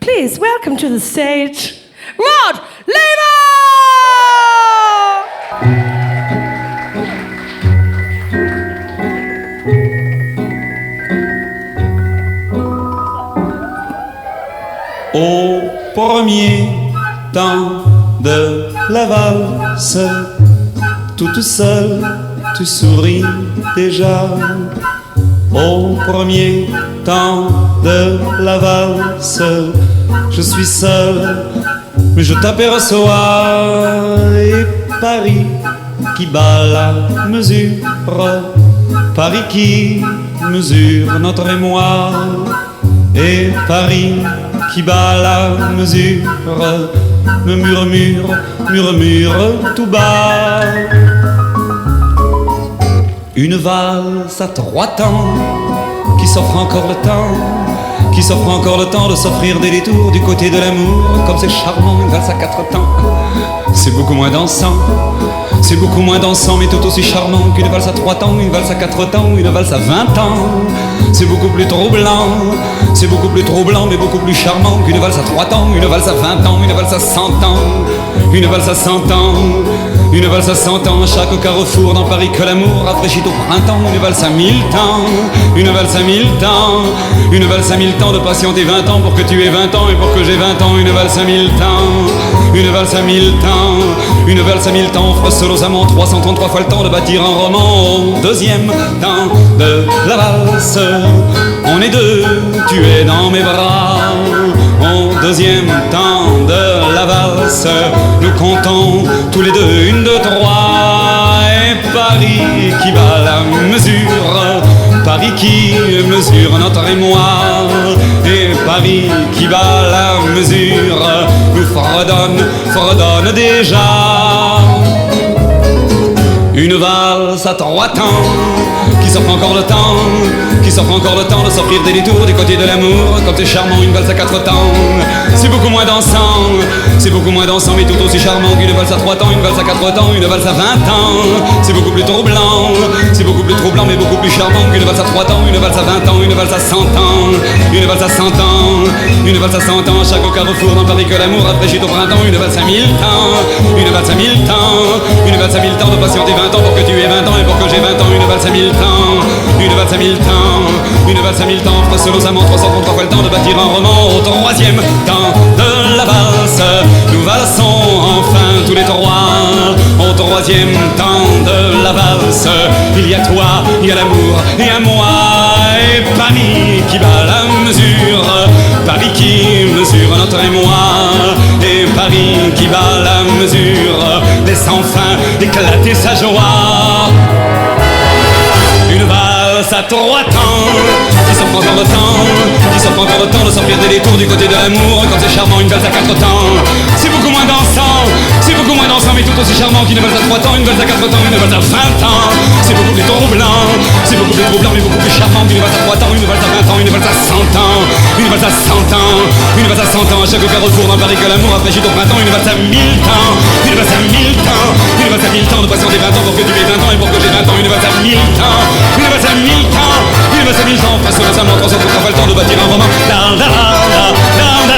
Please welcome to the stage, Rod Laver! Au premier temps de la valse, toute seule, tu souris déjà. Au premier temps de la valse, je suis seul, mais je t'aperçois. Et Paris qui bat la mesure, Paris qui mesure notre émoi. Et Paris qui bat la mesure me murmure tout bas. Une valse à 3 temps qui s'offre encore le temps, qui s'offre encore le temps de s'offrir des détours du côté de l'amour. Comme c'est charmant, une valse à 4 temps, c'est beaucoup moins dansant. C'est beaucoup moins dansant mais tout aussi charmant qu'une valse à 3 temps, une valse à 4 temps, une valse à 20 ans. C'est beaucoup plus troublant, c'est beaucoup plus troublant mais beaucoup plus charmant qu'une valse à 3 temps, une valse à 20 ans, une valse à 100 ans, une valse à 100 ans, une valse à 100 ans. À chaque carrefour dans Paris que l'amour rafraîchit au printemps. Une valse à 1000 temps, une valse à 1000 temps, une valse à 1000 temps de patienter 20 ans pour que tu aies 20 ans et pour que j'ai 20 ans. Une valse à 1000 temps, une valse à 1000 temps, une valse à 1000 temps offre seul aux amants 333 fois le temps de bâtir un roman. Au deuxième temps de la valse, on est deux, tu es dans mes bras. Au deuxième temps de la valse, nous comptons tous les deux 1, 2, 3. Et Paris qui bat la mesure, Paris qui mesure notre émoi. Et Paris qui bat la mesure nous fredonne déjà. Une valse à 3 temps qui s'offre encore le temps, qui s'offre encore le temps de s'offrir des détours du côté de l'amour. Comme c'est charmant, une valse à 4 temps, c'est beaucoup moins dansant, c'est beaucoup moins dansant mais tout aussi charmant qu'une valse à 3 temps, une valse à 4 temps, une valse à 20 ans. C'est beaucoup plus troublant, c'est beaucoup plus troublant mais beaucoup plus charmant qu'une valse à 3 temps, une valse à 20 ans, une valse à 100 ans, une valse à 100 ans, une valse à 100 ans. À chaque carrefour dans Paris que l'amour rafraîchit au printemps. Une valse à 1000 temps, une valse à 1000 temps, une valse à 1000 temps de patienter 20 ans pour que tu aies 20 ans et pour que j'ai 20 ans. Une valse à 1000 temps, une valse à 1000 temps, une valse à 1000 temps offre seul aux amants 333 fois le temps de bâtir un roman. Au troisième temps de la valse, nous valsons enfin tous les trois. Au troisième temps de la valse, il y a toi, il y a l'amour et à moi. Et Paris qui bat la mesure, Paris qui mesure notre émoi. Et Paris qui bat la mesure laisse enfin éclater sa joie. Une valse à 3 temps qui s'offre encore le temps, qui s'offre encore le temps de s'offrir des détours du côté de l'amour. Comme c'est charmant, une valse à 4 temps, c'est beaucoup moins dansant, c'est beaucoup moins dansant mais tout aussi charmant qu'une valse à 3 temps, une valse à 4 temps, une valse à 20 ans. C'est beaucoup plus troublant, c'est beaucoup plus troublant mais beaucoup plus charmant qu'une valse à 3 temps, une valse à 20 ans, une valse à 100 ans, une valse à 100 ans, une valse à 100 ans. À chaque carrefour dans Paris que l'amour rafraîchit au printemps. Une valse à 1000 temps, une valse à 1000 temps, une valse à 1000 temps de patienter 20 ans pour que tu aies 20 ans et pour que j'ai 20 ans. Une valse à 1000 temps, une valse à 1000 temps, une valse à 1000 temps. Face aux amants 333 fois le temps de bâtir un roman. La la la la la